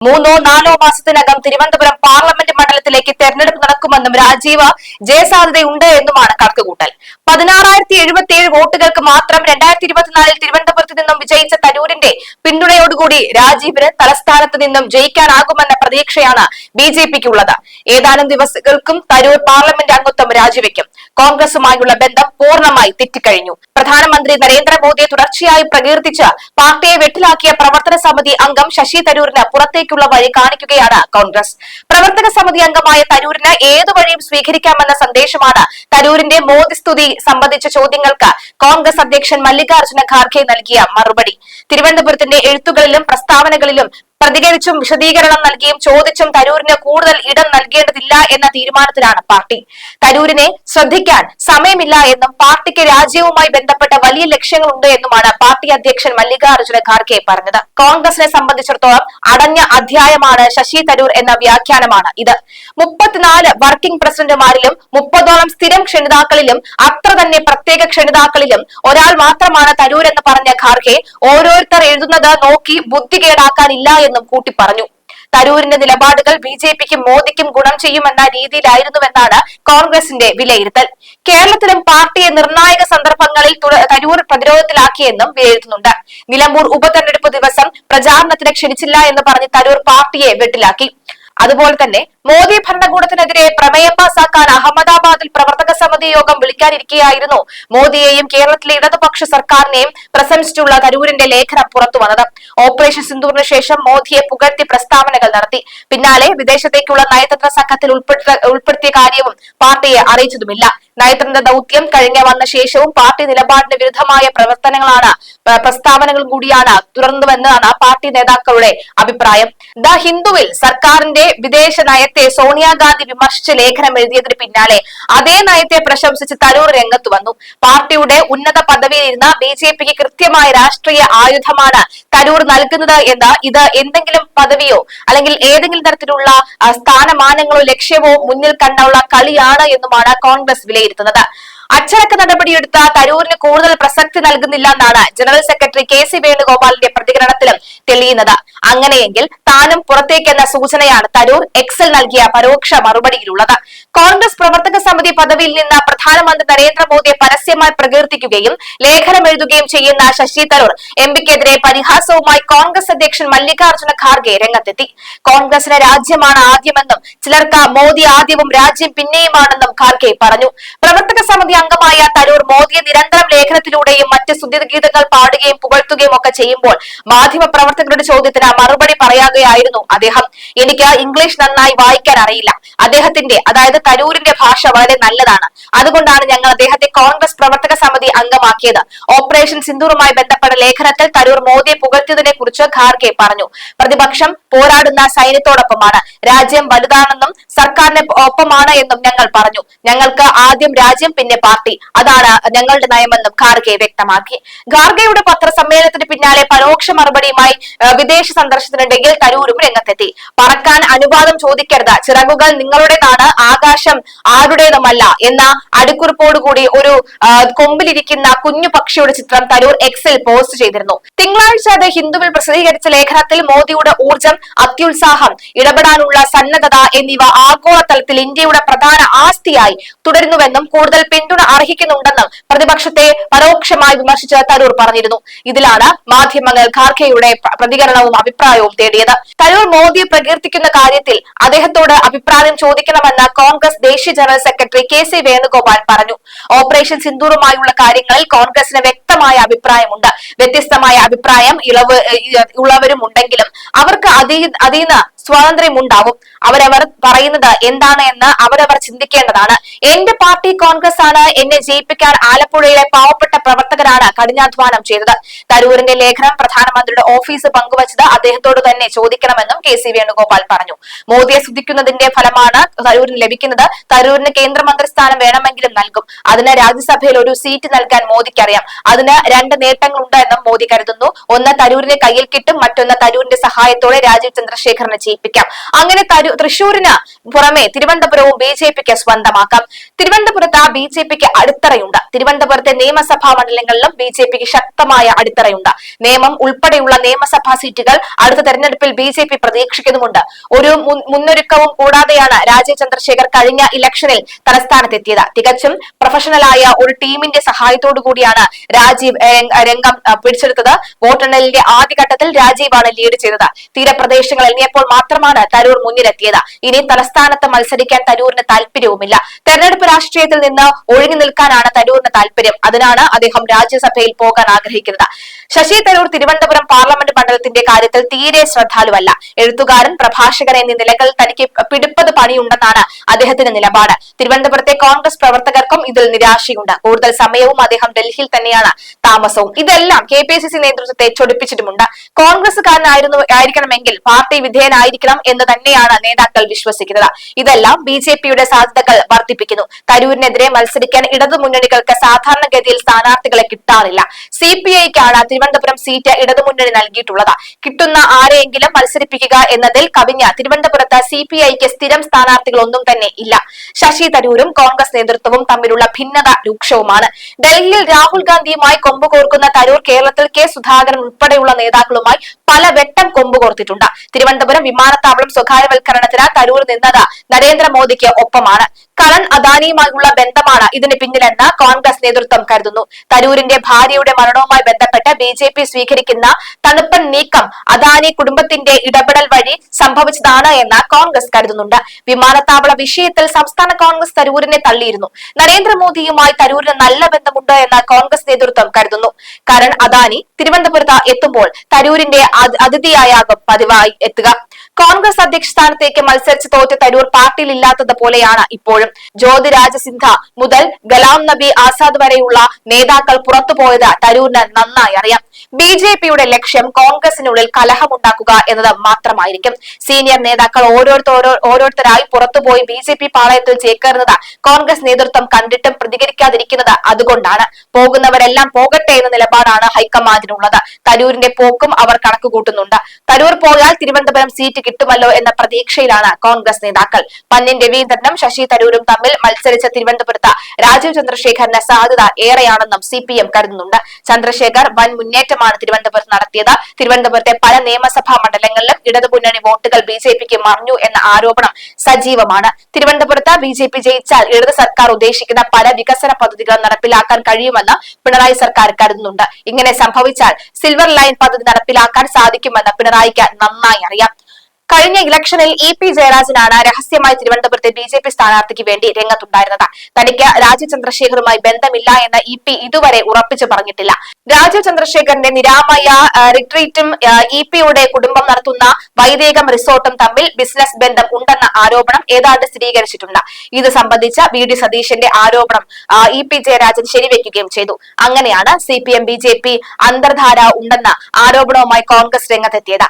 മൂന്നോ നാലോ മാസത്തിനകം തിരുവനന്തപുരം പാർലമെന്റ് മണ്ഡലത്തിലേക്ക് തെരഞ്ഞെടുപ്പ് നടക്കുമെന്നും രാജീവ് ജയസാധ്യതയുണ്ട് എന്നുമാണ് കണക്കുകൂട്ടൽ. 16,077 വോട്ടുകൾക്ക് മാത്രം 2024 തിരുവനന്തപുരത്ത് നിന്നും വിജയിച്ച തരൂരിന്റെ പിന്തുണയോടുകൂടി രാജീവിന് തലസ്ഥാനത്ത് നിന്നും ജയിക്കാനാകുമെന്ന പ്രതീക്ഷയാണ് BJPക്കുള്ളത്. ഏതാനും ദിവസങ്ങൾക്കും തരൂർ പാർലമെന്റ് അംഗത്വം രാജിവെക്കും. കോൺഗ്രസുമായുള്ള ബന്ധം പൂർണ്ണമായി തെറ്റിക്കഴിഞ്ഞു. പ്രധാനമന്ത്രി നരേന്ദ്രമോദിയെ തുടർച്ചയായി പ്രകീർത്തിച്ച് പാർട്ടിയെ വെട്ടിലാക്കിയ പ്രവർത്തന സമിതി അംഗം ശശി തരൂരിന് പുറത്തേക്കുള്ള വഴി കാണിക്കുകയാണ് കോൺഗ്രസ്. പ്രവർത്തക സമിതി അംഗമായ തരൂരിന് ഏതു വഴിയും സ്വീകരിക്കാമെന്ന സന്ദേശമാണ് തരൂരിന്റെ മോദി സ്തുതി സംബന്ധിച്ച ചോദ്യങ്ങൾക്ക് കോൺഗ്രസ് അധ്യക്ഷൻ മല്ലികാർജ്ജുന ഖാർഗെ നൽകിയ മറുപടി. തിരുവനന്തപുരത്തിന്റെ എഴുത്തുകളിലും പ്രസ്താവനകളിലും പ്രതികരിച്ചും വിശദീകരണം നൽകിയും ചോദിച്ചും തരൂരിന് കൂടുതൽ ഇടം നൽകേണ്ടതില്ല എന്ന തീരുമാനത്തിലാണ് പാർട്ടി. തരൂരിനെ ശ്രദ്ധിക്കാൻ സമയമില്ല എന്നും പാർട്ടിക്ക് രാജ്യവുമായി ബന്ധപ്പെട്ട വലിയ ലക്ഷ്യങ്ങളുണ്ട് എന്നുമാണ് പാർട്ടി അധ്യക്ഷൻ മല്ലികാർജ്ജുന ഖാർഗെ പറഞ്ഞത്. കോൺഗ്രസിനെ സംബന്ധിച്ചിടത്തോളം അടഞ്ഞ അധ്യായമാണ് ശശി തരൂർ എന്ന വ്യാഖ്യാനമാണ് ഇത്. 34 വർക്കിംഗ് പ്രസിഡന്റുമാരിലും 30ഓളം സ്ഥിരം ക്ഷണിതാക്കളിലും അത്ര തന്നെ പ്രത്യേക ക്ഷണിതാക്കളിലും ഒരാൾ മാത്രമാണ് തരൂർ എന്ന് പറഞ്ഞ ഖാർഗെ ഓരോരുത്തർ എഴുതുന്നത് നോക്കി ബുദ്ധി കേടാക്കാനില്ല എന്നും കൂട്ടി പറഞ്ഞു. തരൂരിന്റെ നിലപാടുകൾ BJPക്കും മോദിക്കും ഗുണം ചെയ്യുമെന്ന രീതിയിലായിരുന്നുവെന്നാണ് കോൺഗ്രസിന്റെ വിലയിരുത്തൽ. കേരളത്തിലും പാർട്ടിയെ നിർണായക സന്ദർഭങ്ങളിൽ തരൂർ പ്രതിരോധത്തിലാക്കിയെന്നും വിലയിരുത്തുന്നുണ്ട്. നിലമ്പൂർ ഉപതെരഞ്ഞെടുപ്പ് ദിവസം പ്രചാരണത്തിന് ക്ഷണിച്ചില്ല എന്ന് പറഞ്ഞ് തരൂർ പാർട്ടിയെ വെട്ടിലാക്കി. അതുപോലെ തന്നെ മോദി ഭരണകൂടത്തിനെതിരെ പ്രമേയം പാസാക്കാൻ അഹമ്മദാബാദിൽ പ്രവർത്തക സമിതി യോഗം വിളിക്കാനിരിക്കെയായിരുന്നു മോദിയെയും കേരളത്തിലെ ഇടതുപക്ഷ സർക്കാരിനെയും പ്രശംസിച്ചുള്ള തരൂരിന്റെ ലേഖനം പുറത്തുവന്നത്. ഓപ്പറേഷൻ സിന്ദൂറിന് ശേഷം മോദിയെ പുകഴ്ത്തി പ്രസ്താവനകൾ നടത്തി. പിന്നാലെ വിദേശത്തേക്കുള്ള നയതന്ത്ര സംഘത്തിൽ ഉൾപ്പെടുത്തിയ കാര്യവും പാർട്ടിയെ അറിയിച്ചതുമില്ല. നയതന്ത്ര ദൌത്യം കഴിഞ്ഞ വന്ന ശേഷവും പാർട്ടി നിലപാടിന് വിരുദ്ധമായ പ്രസ്താവനകളും കൂടിയാണ് തുടർന്നുവെന്നാണ് പാർട്ടി നേതാക്കളുടെ അഭിപ്രായം. ദ ഹിന്ദുവിൽ സർക്കാരിന്റെ വിദേശ നയത്തെ സോണിയാഗാന്ധി വിമർശിച്ച് ലേഖനം എഴുതിയതിന് പിന്നാലെ അതേ നയത്തെ പ്രശംസിച്ച് തരൂർ രംഗത്ത് വന്നു. പാർട്ടിയുടെ ഉന്നത പദവിയിലിരുന്ന BJPക്ക് കൃത്യമായ രാഷ്ട്രീയ ആയുധമാണ് തരൂർ നൽകുന്നത് എന്ന് ഇത് എന്തെങ്കിലും പദവിയോ അല്ലെങ്കിൽ ഏതെങ്കിലും തരത്തിലുള്ള സ്ഥാനമാനങ്ങളോ ലക്ഷ്യമോ മുന്നിൽ കണ്ടുള്ള കളിയാണ് എന്നുമാണ് കോൺഗ്രസ് വിലയിരുത്തുന്നത്. അച്ചടക്ക നടപടിയെടുത്ത തരൂരിന് കൂടുതൽ പ്രസക്തി നൽകുന്നില്ല എന്നാണ് ജനറൽ സെക്രട്ടറി KC വേണുഗോപാലിന്റെ പ്രതികരണത്തിലും തെളിയുന്നത്. അങ്ങനെയെങ്കിൽ താനും പുറത്തേക്കെന്ന സൂചനയാണ് തരൂർ എക്സിൽ നൽകിയ പരോക്ഷ മറുപടിയിലുള്ളത്. കോൺഗ്രസ് പ്രവർത്തക സമിതി പദവിയിൽ നിന്ന് പ്രധാനമന്ത്രി നരേന്ദ്രമോദിയെ പരസ്യമായി പ്രകീർത്തിക്കുകയും ലേഖനം എഴുതുകയും ചെയ്യുന്ന ശശി തരൂർ MPക്കെതിരെ പരിഹാസവുമായി കോൺഗ്രസ് അധ്യക്ഷൻ മല്ലികാർജ്ജുന ഖാർഗെ രംഗത്തെത്തി. കോൺഗ്രസിന് രാജ്യമാണ് ആദ്യമെന്നും ചിലർക്ക് മോദി ആദ്യവും രാജ്യം പിന്നെയുമാണെന്നും ഖാർഗെ പറഞ്ഞു. പ്രവർത്തക സമിതി അംഗമായ തരൂർ മോദിയെ നിരന്തരം ലേഖനത്തിലൂടെയും മറ്റ് സ്തുതിഗീതങ്ങൾ പാടുകയും പുകഴ്ത്തുകയും ഒക്കെ ചെയ്യുമ്പോൾ മാധ്യമപ്രവർത്തകരുടെ ചോദ്യത്തിന് മറുപടി പറയാതെയായിരുന്നു അദ്ദേഹം. എനിക്ക് ഇംഗ്ലീഷ് നന്നായി വായിക്കാൻ അറിയില്ല. അദ്ദേഹത്തിന്റെ അതായത് തരൂരിന്റെ ഭാഷ വളരെ നല്ലതാണ്. അതുകൊണ്ടാണ് ഞങ്ങൾ അദ്ദേഹത്തെ കോൺഗ്രസ് പ്രവർത്തക സമിതി അംഗമാക്കിയത്. ഓപ്പറേഷൻ സിന്ദൂറുമായി ബന്ധപ്പെട്ട ലേഖനത്തിൽ തരൂർ മോദിയെ പുകഴ്ത്തിയതിനെ കുറിച്ച് ഖാർഗെ പറഞ്ഞു. പ്രതിപക്ഷം പോരാടുന്ന സൈന്യത്തോടൊപ്പമാണ്. രാജ്യം വലുതാണെന്നും സർക്കാരിന് ഒപ്പമാണ് എന്നും ഞങ്ങൾ പറഞ്ഞു. ഞങ്ങൾക്ക് ആദ്യം രാജ്യം പിന്നെ പാർട്ടി, അതാണ് ഞങ്ങളുടെ നയമെന്നും ഖാർഗെ വ്യക്തമാക്കി. ഖാർഗെയുടെ പത്രസമ്മേളനത്തിന് പിന്നാലെ പരോക്ഷ മറുപടിയുമായി വിദേശ സന്ദർശനത്തിനിടയിൽ തരൂരും രംഗത്തെത്തി. പറക്കാൻ അനുവാദം ചോദിക്കരുത്, ചിറകുകൾ നിങ്ങളുടേതാണ്, ആകാശം ആരുടേതുമല്ല എന്ന അടിക്കുറിപ്പോടുകൂടി ഒരു കൊമ്പിലിരിക്കുന്ന കുഞ്ഞു പക്ഷിയുടെ ചിത്രം തരൂർ എക്സിൽ പോസ്റ്റ് ചെയ്തിരുന്നു. തിങ്കളാഴ്ച ദ ഹിന്ദുവിൽ പ്രസിദ്ധീകരിച്ച ലേഖനത്തിൽ മോദിയുടെ ഊർജം, അത്യുത്സാഹം, ഇടപെടാനുള്ള സന്നദ്ധത എന്നിവ ആഗോളതലത്തിൽ ഇന്ത്യയുടെ പ്രധാന ആസ്തിയായി തുടരുന്നുവെന്നും കൂടുതൽ പിന്തുണ അർഹിക്കുന്നുണ്ടെന്നും പ്രതിപക്ഷത്തെ പരോക്ഷമായി വിമർശിച്ച് തരൂർ പറഞ്ഞിരുന്നു. ഇതിലാണ് മാധ്യമങ്ങൾ ഖാർഗെയുടെ പ്രതികരണവും അഭിപ്രായവും തേടിയത്. തരൂർ മോദിയെ പ്രകീർത്തിക്കുന്ന കാര്യത്തിൽ അദ്ദേഹത്തോട് അഭിപ്രായം ചോദിക്കണമെന്ന് കോൺഗ്രസ് ദേശീയ ജനറൽ സെക്രട്ടറി KC വേണുഗോപാൽ പറഞ്ഞു. ഓപ്പറേഷൻ സിന്ദൂറുമായുള്ള കാര്യങ്ങളിൽ കോൺഗ്രസിന് വ്യക്തമായ അഭിപ്രായമുണ്ട്. വ്യത്യസ്തമായ അഭിപ്രായം ഉള്ളവരും ഉണ്ടെങ്കിലും അവർക്ക് അതീന്ന് സ്വാതന്ത്ര്യമുണ്ടാവും. അവരവർ പറയുന്നത് എന്താണ് എന്ന് അവരവർ ചിന്തിക്കേണ്ടതാണ്. എന്റെ പാർട്ടി കോൺഗ്രസ് ആണ്. എന്നെ ജയിപ്പിക്കാൻ ആലപ്പുഴയിലെ പാവപ്പെട്ട പ്രവർത്തകരാണ് കഠിനാധ്വാനം ചെയ്തത്. തരൂരിന്റെ ലേഖനം പ്രധാനമന്ത്രിയുടെ ഓഫീസ് പങ്കുവച്ചത് അദ്ദേഹത്തോട് തന്നെ ചോദിക്കണമെന്നും KC വേണുഗോപാൽ പറഞ്ഞു. മോദിയെ സ്തുതിക്കുന്നതിന്റെ ഫലമാണ് തരൂരിന് ലഭിക്കുന്നത്. തരൂരിന് കേന്ദ്രമന്ത്രി സ്ഥാനം വേണമെങ്കിലും നൽകും. അതിന് രാജ്യസഭയിൽ ഒരു സീറ്റ് നൽകാൻ മോദിക്കറിയാം. അതിന് 2 നേട്ടങ്ങളുണ്ട് എന്നും മോദി കരുതുന്നു. ഒന്ന്, തരൂരിനെ കയ്യിൽ കിട്ടും. മറ്റൊന്ന്, തരൂരിന്റെ സഹായത്തോടെ രാജീവ് ചന്ദ്രശേഖറിനെ ജയിപ്പിക്കും. ഏൽപ്പിക്കാം. അങ്ങനെ തൃശൂരിന് പുറമെ തിരുവനന്തപുരവും BJPക്ക് സ്വന്തമാക്കാം. തിരുവനന്തപുരത്ത് BJPക്ക് അടിത്തറയുണ്ട്. തിരുവനന്തപുരത്തെ നിയമസഭാ മണ്ഡലങ്ങളിലും BJPക്ക് ശക്തമായ അടിത്തറയുണ്ട്. നേമം ഉൾപ്പെടെയുള്ള നിയമസഭാ സീറ്റുകൾ അടുത്ത തെരഞ്ഞെടുപ്പിൽ BJP പ്രതീക്ഷിക്കുന്നുമുണ്ട്. ഒരു മുന്നൊരുക്കവും കൂടാതെയാണ് രാജീവ് ചന്ദ്രശേഖർ കഴിഞ്ഞ ഇലക്ഷനിൽ തലസ്ഥാനത്തെത്തിയത്. തികച്ചും പ്രൊഫഷണലായ ഒരു ടീമിന്റെ സഹായത്തോടു കൂടിയാണ് രാജീവ് രംഗം പിടിച്ചെടുത്തത്. വോട്ടെണ്ണലിന്റെ ആദ്യഘട്ടത്തിൽ രാജീവാണ് ലീഡ് ചെയ്തത്. തീരപ്രദേശങ്ങൾ എണ്ണിയപ്പോൾ മാത്രമാണ് തരൂർ മുന്നിലെത്തിയത്. ഇനി തലസ്ഥാനത്ത് മത്സരിക്കാൻ തരൂരിന് താല്പര്യവുമില്ല. തെരഞ്ഞെടുപ്പ് രാഷ്ട്രീയത്തിൽ നിന്ന് ഒഴിഞ്ഞു നിൽക്കാനാണ് തരൂരിന് താല്പര്യം. അതിനാണ് അദ്ദേഹം രാജ്യസഭയിൽ പോകാൻ ആഗ്രഹിക്കുന്നത്. ശശി തരൂർ തിരുവനന്തപുരം പാർലമെന്റ് മണ്ഡലത്തിന്റെ കാര്യത്തിൽ തീരെ ശ്രദ്ധാലുവല്ല. എഴുത്തുകാരൻ, പ്രഭാഷകൻ എന്നീ നിലകളിൽ തനിക്ക് പിടിപ്പത് പണിയുണ്ടെന്നാണ് അദ്ദേഹത്തിന്റെ നിലപാട്. തിരുവനന്തപുരത്തെ കോൺഗ്രസ് പ്രവർത്തകർക്കും ഇതിൽ നിരാശയുണ്ട്. കൂടുതൽ സമയവും അദ്ദേഹം ഡൽഹിയിൽ തന്നെയാണ് താമസവും. ഇതെല്ലാം KPCC നേതൃത്വത്തെ ചൊടിപ്പിച്ചിട്ടുമുണ്ട്. കോൺഗ്രസുകാരനായിരിക്കണമെങ്കിൽ പാർട്ടി വിധേയനായിരിക്കണം എന്ന് തന്നെയാണ് നേതാക്കൾ വിശ്വസിക്കുന്നത്. ഇതെല്ലാം BJPയുടെ സാധ്യതകൾ വർദ്ധിപ്പിക്കുന്നു. തരൂരിനെതിരെ മത്സരിക്കാൻ ഇടതുമുന്നണികൾക്ക് സാധാരണഗതിയിൽ സ്ഥാനാർത്ഥികളെ കിട്ടാറില്ല. CPIക്കാണ് തിരുവനന്തപുരം സീറ്റ് ഇടതുമുന്നണി നൽകിയിട്ടുള്ളത്. കിട്ടുന്ന ആരെയെങ്കിലും മത്സരിപ്പിക്കുക എന്നതിൽ കവിഞ്ഞ തിരുവനന്തപുരത്ത് CPIക്ക് സ്ഥിരം സ്ഥാനാർത്ഥികളൊന്നും തന്നെ ഇല്ല. ശശി തരൂരും കോൺഗ്രസ് നേതൃത്വവും തമ്മിലുള്ള ഭിന്നത രൂക്ഷവുമാണ്. ഡൽഹിയിൽ രാഹുൽ ഗാന്ധിയുമായി കൊമ്പുകോർക്കുന്ന തരൂർ കേരളത്തിൽ K സുധാകരൻ ഉൾപ്പെടെയുള്ള നേതാക്കളുമായി പല വെട്ടം കൊമ്പുകോർത്തിട്ടുണ്ട്. തിരുവനന്തപുരം വിമാനത്താവളം സ്വകാര്യവൽക്കരണത്തിന് തരൂർ നിന്നത് നരേന്ദ്രമോദിക്ക് ഒപ്പമാണ്. കരൺ അദാനിയുമായുള്ള ബന്ധമാണ് ഇതിന് പിന്നിലെന്ന് കോൺഗ്രസ് നേതൃത്വം കരുതുന്നു. തരൂരിന്റെ ഭാര്യയുടെ മരണവുമായി ബന്ധപ്പെട്ട് BJP സ്വീകരിക്കുന്ന തണുപ്പൻ നീക്കം അദാനി കുടുംബത്തിന്റെ ഇടപെടൽ വഴി സംഭവിച്ചതാണ് എന്ന് കോൺഗ്രസ് കരുതുന്നുണ്ട്. വിമാനത്താവള വിഷയത്തിൽ സംസ്ഥാന കോൺഗ്രസ് തരൂരിനെ തള്ളിയിരുന്നു. നരേന്ദ്രമോദിയുമായി തരൂരിന് നല്ല ബന്ധമുണ്ട് എന്ന് കോൺഗ്രസ് നേതൃത്വം കരുതുന്നു. കരൺ അദാനി തിരുവനന്തപുരത്ത് എത്തുമ്പോൾ തരൂരിന്റെ അതിഥിയായാകും പതിവായി എത്തുക. കോൺഗ്രസ് അധ്യക്ഷ സ്ഥാനത്തേക്ക് മത്സരിച്ച് തോറ്റ തരൂർ പാർട്ടിയിൽ ഇല്ലാത്തത് പോലെയാണ് ഇപ്പോഴും. ജ്യോതിരാജ സിന്ധ മുതൽ ഗലാം നബി ആസാദ് വരെയുള്ള നേതാക്കൾ പുറത്തുപോയത് തരൂരിന് നന്നായി അറിയാം. BJPയുടെ ലക്ഷ്യം കോൺഗ്രസിനുള്ളിൽ കലഹമുണ്ടാക്കുക എന്നത് മാത്രമായിരിക്കും. സീനിയർ നേതാക്കൾ ഓരോരുത്തരായി പുറത്തുപോയി BJP പാളയത്തിൽ ചേക്കേറുന്നത് കോൺഗ്രസ് നേതൃത്വം കണ്ടിട്ടും പ്രതികരിക്കാതിരിക്കുന്നത് അതുകൊണ്ടാണ്. പോകുന്നവരെല്ലാം പോകട്ടെ എന്ന നിലപാടാണ് ഹൈക്കമാൻഡിനുള്ളത്. തരൂരിന്റെ പോക്കും അവർ കണക്കുകൂട്ടുന്നുണ്ട്. തരൂർ പോയാൽ തിരുവനന്തപുരം സീറ്റ് കിട്ടുമല്ലോ എന്ന പ്രതീക്ഷയിലാണ് കോൺഗ്രസ് നേതാക്കൾ. പന്ന്യൻ രവീന്ദ്രനും ശശി തരൂരും തമ്മിൽ മത്സരിച്ച തിരുവനന്തപുരത്ത് രാജീവ് ചന്ദ്രശേഖറിന് സാധ്യത ഏറെയാണെന്നും CPM കരുതുന്നുണ്ട്. ചന്ദ്രശേഖർ വൻ മുന്നേറ്റമാണ് തിരുവനന്തപുരത്ത് നടത്തിയത്. തിരുവനന്തപുരത്തെ പല നിയമസഭാ മണ്ഡലങ്ങളിലും ഇടതുമുന്നണി വോട്ടുകൾ BJPക്ക് മറിഞ്ഞു എന്ന ആരോപണം സജീവമാണ്. തിരുവനന്തപുരത്ത് BJP ജയിച്ചാൽ ഇടത് സർക്കാർ ഉദ്ദേശിക്കുന്ന പല വികസന പദ്ധതികളും നടപ്പിലാക്കാൻ കഴിയുമെന്ന് പിണറായി സർക്കാർ കരുതുന്നുണ്ട്. ഇങ്ങനെ സംഭവിച്ചാൽ സിൽവർ ലൈൻ പദ്ധതി നടപ്പിലാക്കാൻ സാധിക്കുമെന്ന് പിണറായിക്ക് നന്നായി അറിയാം. കഴിഞ്ഞ ഇലക്ഷനിൽ EP ജയരാജനാണ് രഹസ്യമായി തിരുവനന്തപുരത്തെ BJP സ്ഥാനാർത്ഥിക്ക് വേണ്ടി രംഗത്തുണ്ടായിരുന്നത്. തനിക്ക് രാജീവ് ചന്ദ്രശേഖറുമായി ബന്ധമില്ല എന്ന് EP ഇതുവരെ ഉറപ്പിച്ചു പറഞ്ഞിട്ടില്ല. രാജീവ് ചന്ദ്രശേഖറിന്റെ നിരാമയ റിട്രീറ്റും EPയുടെ കുടുംബം നടത്തുന്ന വൈദേകം റിസോർട്ടും തമ്മിൽ ബിസിനസ് ബന്ധം ഉണ്ടെന്ന ആരോപണം ഏതാണ്ട് സ്ഥിരീകരിച്ചിട്ടുണ്ട്. ഇത് സംബന്ധിച്ച VD സതീശന്റെ ആരോപണം EP ജയരാജൻ ശരിവെക്കുകയും ചെയ്തു. അങ്ങനെയാണ് CPM BJP അന്തർധാര ഉണ്ടെന്ന ആരോപണവുമായി കോൺഗ്രസ് രംഗത്തെത്തിയത്.